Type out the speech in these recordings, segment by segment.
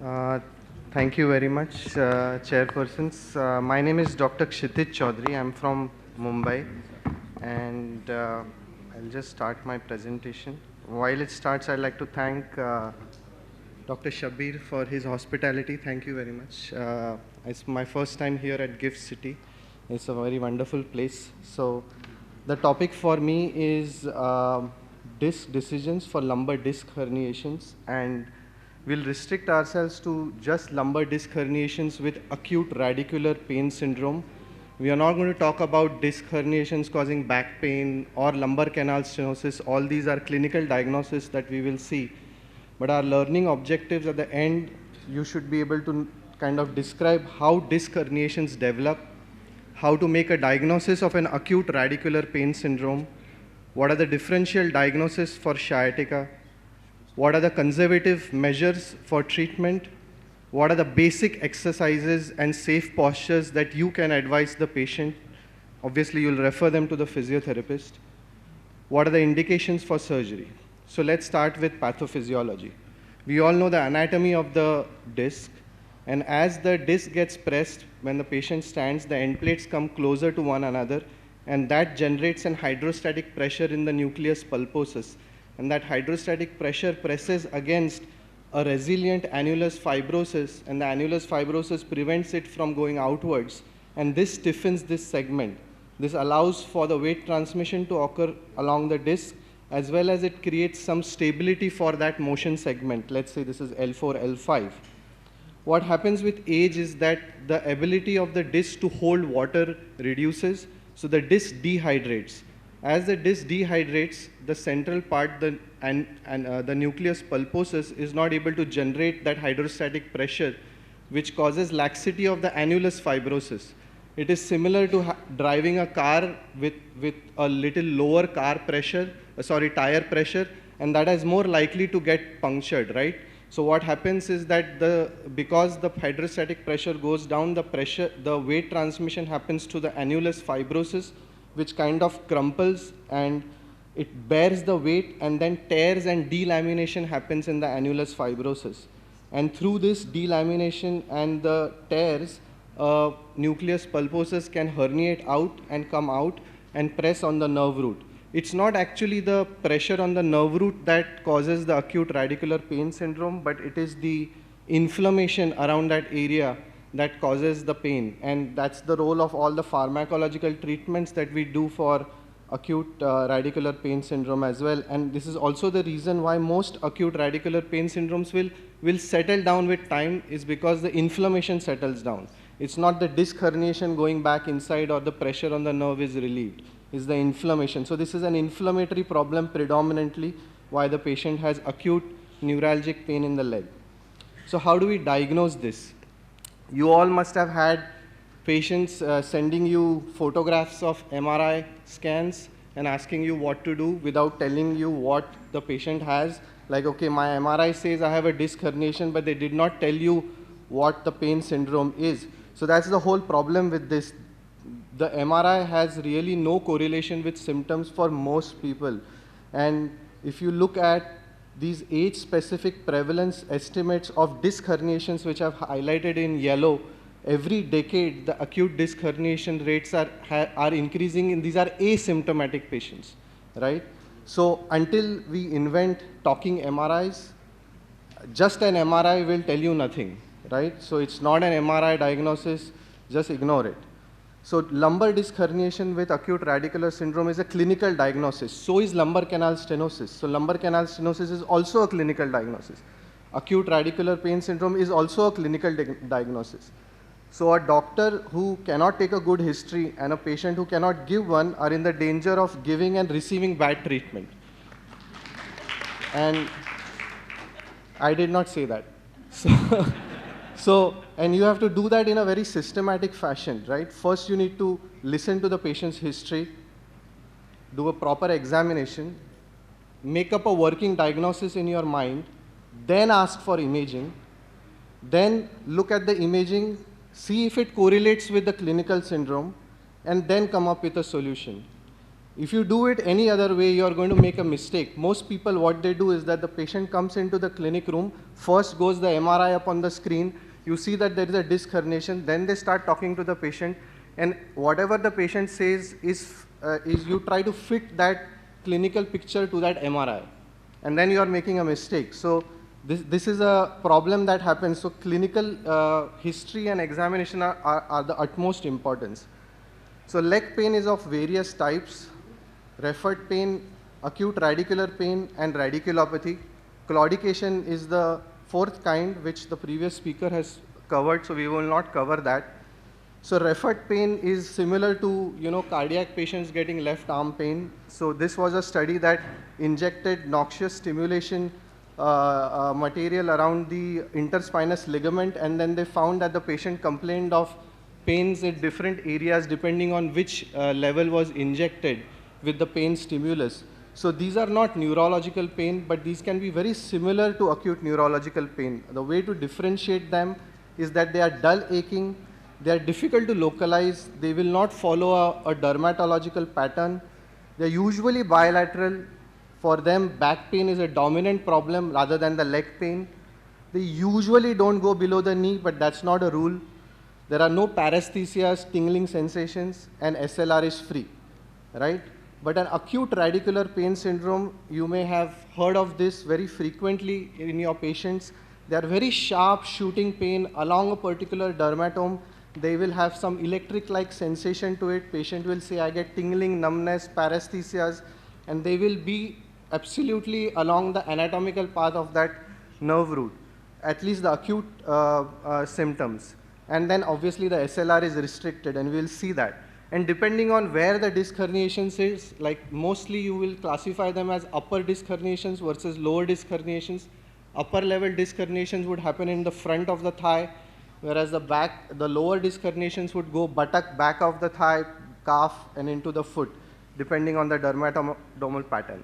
Uh, Thank you very much, chairpersons. My name is Dr. Kshitij Chaudhary. I'm from Mumbai, and I'll just start my presentation. While it starts, I'd like to thank Dr. Shabir for his hospitality. Thank you very much. It's my first time here at Gift City. It's a very wonderful place. So, the topic for me is disc decisions for lumbar disc herniations, and we'll restrict ourselves to just lumbar disc herniations with acute radicular pain syndrome. We are not going to talk about disc herniations causing back pain or lumbar canal stenosis. All these are clinical diagnoses that we will see. But our learning objectives at the end, you should be able to kind of describe how disc herniations develop, how to make a diagnosis of an acute radicular pain syndrome, what are the differential diagnoses for sciatica, what are the conservative measures for treatment, what are the basic exercises and safe postures that you can advise the patient. Obviously, you'll refer them to the physiotherapist. What are the indications for surgery? So let's start with pathophysiology. We all know the anatomy of the disc, and as the disc gets pressed, when the patient stands, the end plates come closer to one another, and that generates an hydrostatic pressure in the nucleus pulposus. And that hydrostatic pressure presses against a resilient annulus fibrosus, and the annulus fibrosus prevents it from going outwards, and this stiffens this segment. This allows for the weight transmission to occur along the disc, as well as it creates some stability for that motion segment. Let's say this is L4, L5. What happens with age is that the ability of the disc to hold water reduces, so the disc dehydrates. As the disc dehydrates, the central part, the nucleus pulposus, is not able to generate that hydrostatic pressure, which causes laxity of the annulus fibrosus. It is similar to driving a car with a little lower tire pressure, and that is more likely to get punctured, right? So what happens is that because the hydrostatic pressure goes down, the weight transmission happens to the annulus fibrosus, which kind of crumples and it bears the weight, and then tears and delamination happens in the annulus fibrosus. And through this delamination and the tears, nucleus pulposus can herniate out and come out and press on the nerve root. It's not actually the pressure on the nerve root that causes the acute radicular pain syndrome, but it is the inflammation around that area that causes the pain. And that's the role of all the pharmacological treatments that we do for acute radicular pain syndrome as well. And this is also the reason why most acute radicular pain syndromes will settle down with time, is because the inflammation settles down. It's not the disc herniation going back inside or the pressure on the nerve is relieved. It's the inflammation. So this is an inflammatory problem predominantly, why the patient has acute neuralgic pain in the leg. So how do we diagnose this? You all must have had patients sending you photographs of MRI scans and asking you what to do without telling you what the patient has. Like, okay, my MRI says I have a disc herniation, but they did not tell you what the pain syndrome is. So that's the whole problem with this. The MRI has really no correlation with symptoms for most people. And if you look at these age-specific prevalence estimates of disc herniations, which I've highlighted in yellow, every decade the acute disc herniation rates are increasing, and these are asymptomatic patients, right? So until we invent talking MRIs, just an MRI will tell you nothing, right? So it's not an MRI diagnosis, just ignore it. So lumbar disc herniation with acute radicular syndrome is a clinical diagnosis. So is lumbar canal stenosis. So lumbar canal stenosis is also a clinical diagnosis. Acute radicular pain syndrome is also a clinical diagnosis. So a doctor who cannot take a good history and a patient who cannot give one are in the danger of giving and receiving bad treatment. And I did not say that. And you have to do that in a very systematic fashion, right? First, you need to listen to the patient's history, do a proper examination, make up a working diagnosis in your mind, then ask for imaging, then look at the imaging, see if it correlates with the clinical syndrome, and then come up with a solution. If you do it any other way, you are going to make a mistake. Most people, what they do is that the patient comes into the clinic room, first goes the MRI up on the screen, you see that there is a disc herniation, then they start talking to the patient, and whatever the patient says is you try to fit that clinical picture to that MRI, and then you are making a mistake. So this is a problem that happens. So clinical history and examination are the utmost importance. So leg pain is of various types: referred pain, acute radicular pain, and radiculopathy. Claudication is the fourth kind, which the previous speaker has covered, so we will not cover that. So referred pain is similar to, cardiac patients getting left arm pain. So this was a study that injected noxious stimulation material around the interspinous ligament, and then they found that the patient complained of pains in different areas depending on which level was injected with the pain stimulus. So these are not neurological pain, but these can be very similar to acute neurological pain. The way to differentiate them is that they are dull aching, they are difficult to localize, they will not follow a dermatological pattern, they are usually bilateral. For them, back pain is a dominant problem rather than the leg pain. They usually don't go below the knee, but that's not a rule. There are no paresthesias, tingling sensations, and SLR is free, right? But an acute radicular pain syndrome, you may have heard of this very frequently in your patients. They are very sharp shooting pain along a particular dermatome. They will have some electric-like sensation to it. Patient will say, I get tingling, numbness, paresthesias, and they will be absolutely along the anatomical path of that nerve root, at least the acute symptoms. And then obviously the SLR is restricted, and we will see that. And depending on where the disc herniations is, like mostly you will classify them as upper disc herniations versus lower disc herniations. Upper level disc herniations would happen in the front of the thigh, whereas the lower disc herniations would go buttock, back of the thigh, calf, and into the foot, depending on the dermatomal pattern.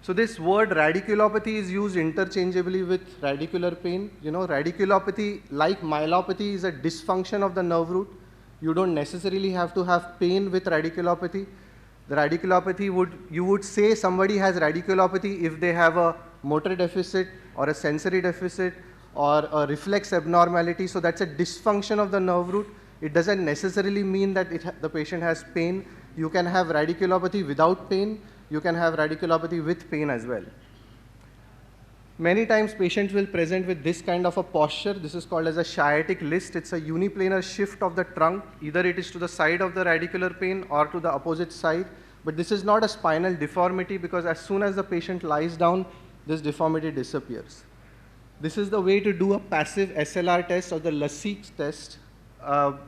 So this word radiculopathy is used interchangeably with radicular pain. Radiculopathy, like myelopathy, is a dysfunction of the nerve root. You don't necessarily have to have pain with radiculopathy. The radiculopathy you would say somebody has radiculopathy if they have a motor deficit or a sensory deficit or a reflex abnormality. So that's a dysfunction of the nerve root. It doesn't necessarily mean that the patient has pain. You can have radiculopathy without pain. You can have radiculopathy with pain as well. Many times patients will present with this kind of a posture. This is called as a sciatic list. It's a uniplanar shift of the trunk. Either it is to the side of the radicular pain or to the opposite side. But this is not a spinal deformity, because as soon as the patient lies down, this deformity disappears. This is the way to do a passive SLR test or the Lasik test.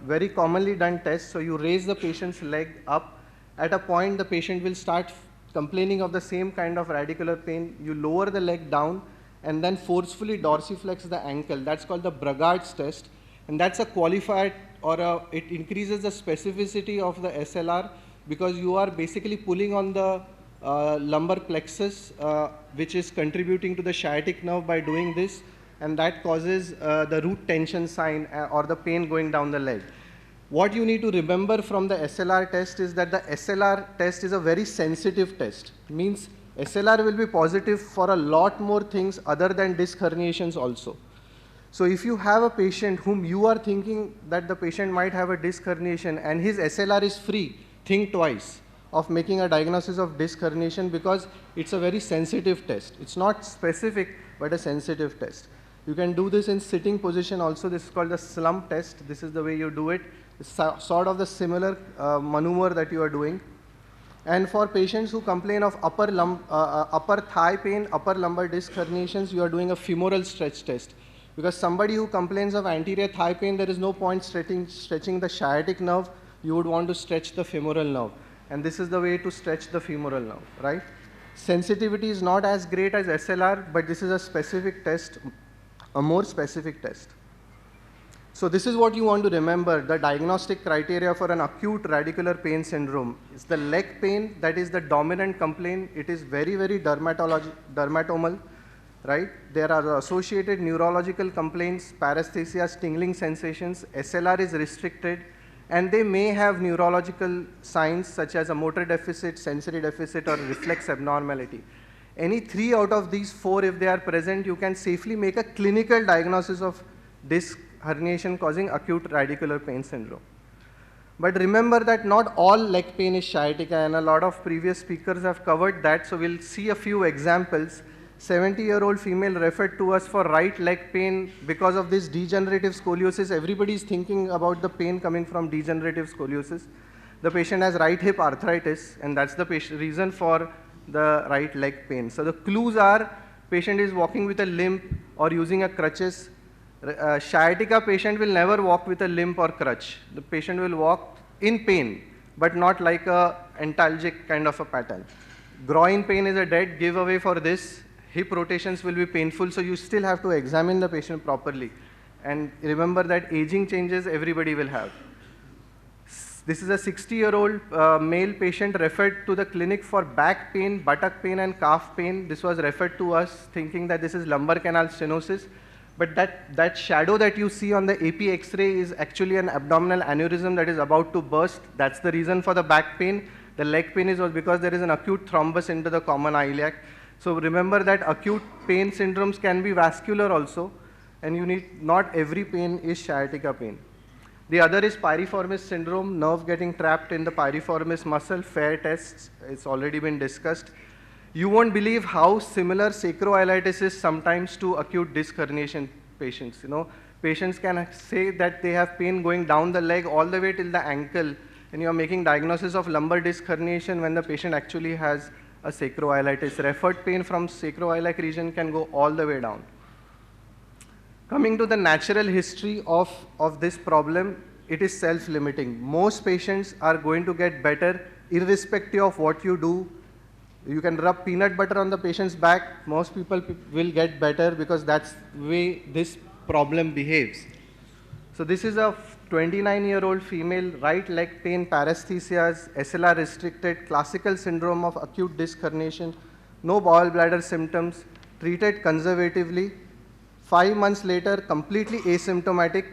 Very commonly done test. So you raise the patient's leg up. At a point, the patient will start complaining of the same kind of radicular pain. You lower the leg down and then forcefully dorsiflex the ankle. That's called the Bragard's test. And that's a qualified, it increases the specificity of the SLR, because you are basically pulling on the lumbar plexus, which is contributing to the sciatic nerve by doing this, and that causes the root tension sign or the pain going down the leg. What you need to remember from the SLR test is that the SLR test is a very sensitive test. Means SLR will be positive for a lot more things other than disc herniations also. So if you have a patient whom you are thinking that the patient might have a disc herniation and his SLR is free, think twice of making a diagnosis of disc herniation, because it's a very sensitive test. It's not specific, but a sensitive test. You can do this in sitting position also. This is called the slump test. This is the way you do it. It's sort of the similar maneuver that you are doing. And for patients who complain of upper thigh pain, upper lumbar disc herniations, you are doing a femoral stretch test. Because somebody who complains of anterior thigh pain, there is no point stretching the sciatic nerve. You would want to stretch the femoral nerve. And this is the way to stretch the femoral nerve, right? Sensitivity is not as great as SLR, but this is a specific test, a more specific test. So this is what you want to remember. The diagnostic criteria for an acute radicular pain syndrome is the leg pain. That is the dominant complaint. It is very, very dermatomal, right? There are associated neurological complaints, paresthesias, tingling sensations. SLR is restricted, and they may have neurological signs such as a motor deficit, sensory deficit, or reflex abnormality. Any 3 out of these 4, if they are present, you can safely make a clinical diagnosis of disc herniation causing acute radicular pain syndrome. But remember that not all leg pain is sciatica, and a lot of previous speakers have covered that, so we'll see a few examples. 70-year-old female referred to us for right leg pain because of this degenerative scoliosis. Everybody is thinking about the pain coming from degenerative scoliosis. The patient has right hip arthritis, and that's the reason for the right leg pain. So the clues are patient is walking with a limp or using a crutches. Sciatica patient will never walk with a limp or crutch. The patient will walk in pain, but not like a antalgic kind of a pattern. Groin pain is a dead giveaway for this. Hip rotations will be painful, so you still have to examine the patient properly. And remember that aging changes everybody will have. This is a 60-year-old male patient referred to the clinic for back pain, buttock pain, and calf pain. This was referred to us thinking that this is lumbar canal stenosis. But that shadow that you see on the AP X-ray is actually an abdominal aneurysm that is about to burst. That's the reason for the back pain. The leg pain is because there is an acute thrombus into the common iliac. So remember that acute pain syndromes can be vascular also, and you need, not every pain is sciatica pain. The other is piriformis syndrome, nerve getting trapped in the piriformis muscle, FAIR tests, it's already been discussed. You won't believe how similar sacroiliitis is sometimes to acute disc herniation patients. You know, patients can say that they have pain going down the leg all the way till the ankle, and you are making diagnosis of lumbar disc herniation when the patient actually has a sacroiliitis. Referred pain from sacroiliac region can go all the way down. Coming to the natural history of this problem, it is self-limiting. Most patients are going to get better irrespective of what you do. You can rub peanut butter on the patient's back, most people will get better because that's the way this problem behaves. So this is a 29-year-old female, right leg pain, paresthesias, SLR restricted, classical syndrome of acute disc herniation, no bowel bladder symptoms, treated conservatively. 5 months later, completely asymptomatic,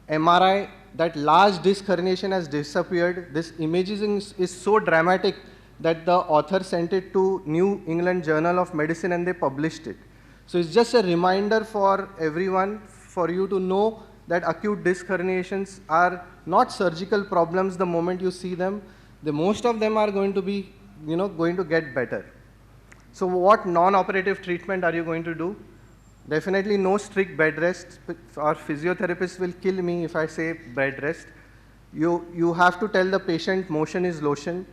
MRI, that large disc herniation has disappeared. This imaging is so dramatic that the author sent it to New England Journal of Medicine and they published it. So it's just a reminder for everyone, for you to know that acute disc herniations are not surgical problems the moment you see them. Most of them are going to be, going to get better. So what non-operative treatment are you going to do? Definitely no strict bed rest. Our physiotherapists will kill me if I say bed rest. You have to tell the patient motion is lotion.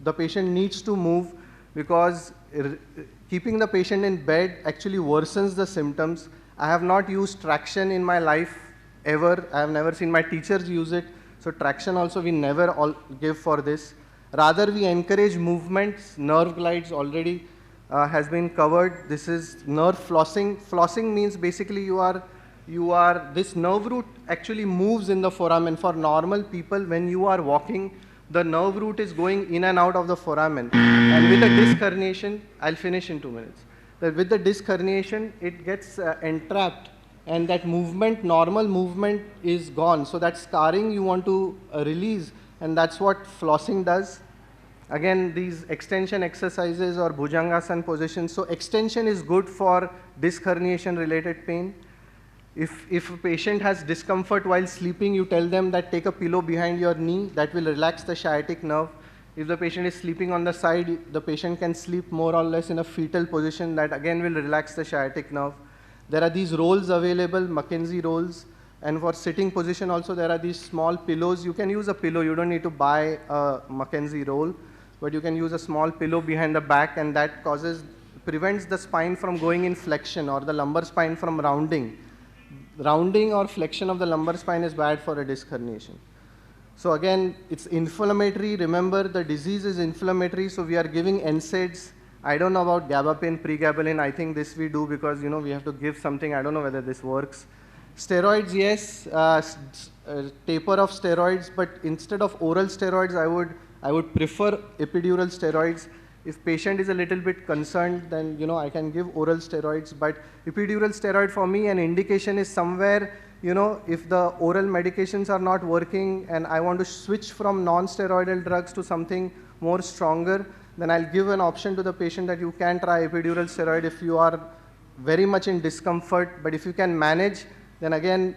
The patient needs to move because keeping the patient in bed actually worsens the symptoms. I have not used traction in my life ever. I have never seen my teachers use it. So traction also we never give for this. Rather we encourage movements. Nerve glides already has been covered. This is nerve flossing. Flossing means basically this nerve root actually moves in the foramen. For normal people, when you are walking, the nerve root is going in and out of the foramen. And with the disc herniation, I'll finish in 2 minutes. With the disc herniation, it gets entrapped, and that movement, normal movement is gone. So that scarring you want to release, and that's what flossing does. Again, these extension exercises or bhujangasana positions. So extension is good for disc herniation related pain. If a patient has discomfort while sleeping, you tell them that take a pillow behind your knee, that will relax the sciatic nerve. If the patient is sleeping on the side, the patient can sleep more or less in a fetal position, that again will relax the sciatic nerve. There are these rolls available, Mackenzie rolls, and for sitting position also there are these small pillows. You can use a pillow, you don't need to buy a Mackenzie roll, but you can use a small pillow behind the back, and that prevents the spine from going in flexion or the lumbar spine from rounding. Rounding or flexion of the lumbar spine is bad for a disc herniation. So again, it's inflammatory. Remember, the disease is inflammatory, so we are giving NSAIDs. I don't know about gabapentin, pregabalin. I think this we do because we have to give something. I don't know whether this works. Steroids, yes, taper of steroids, but instead of oral steroids, I would prefer epidural steroids. If patient is a little bit concerned, then I can give oral steroids. But epidural steroid for me, an indication is somewhere if the oral medications are not working and I want to switch from non-steroidal drugs to something more stronger, then I'll give an option to the patient that you can try epidural steroid if you are very much in discomfort, but if you can manage, then again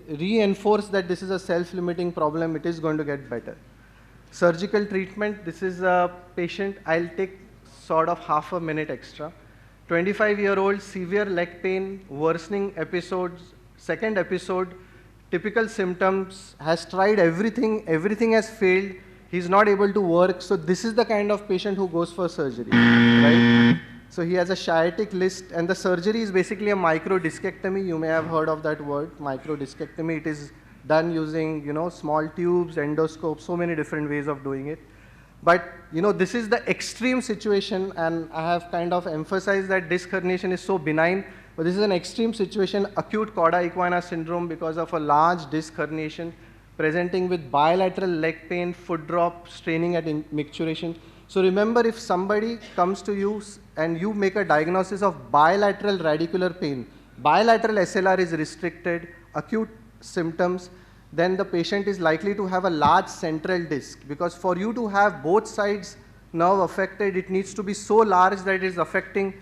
reinforce that this is a self-limiting problem, it is going to get better. Surgical treatment, this is a patient, I'll take sort of half a minute extra. 25-year-old, severe leg pain, worsening episodes, second episode, typical symptoms, has tried everything, everything has failed, he's not able to work, so this is the kind of patient who goes for surgery, right? So he has a sciatic list, and the surgery is basically a microdiscectomy. You may have heard of that word, microdiscectomy. It is done using, small tubes, endoscopes, so many different ways of doing it. But, this is the extreme situation, and I have kind of emphasized that disc herniation is so benign, but this is an extreme situation, acute cauda equina syndrome because of a large disc herniation, presenting with bilateral leg pain, foot drop, straining at micturition. So remember, if somebody comes to you and you make a diagnosis of bilateral radicular pain, bilateral SLR is restricted, acute symptoms, then the patient is likely to have a large central disc, because for you to have both sides nerve affected, it needs to be so large that it is affecting,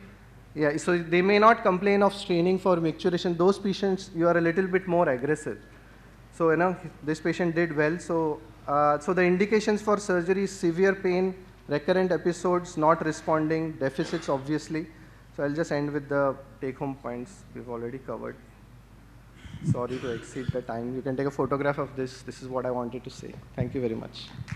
so they may not complain of straining for micturition. Those patients, you are a little bit more aggressive. So, this patient did well. So, so the indications for surgery is severe pain, recurrent episodes, not responding, deficits obviously. So I'll just end with the take-home points we've already covered. Sorry to exceed the time. You can take a photograph of this. This is what I wanted to say. Thank you very much.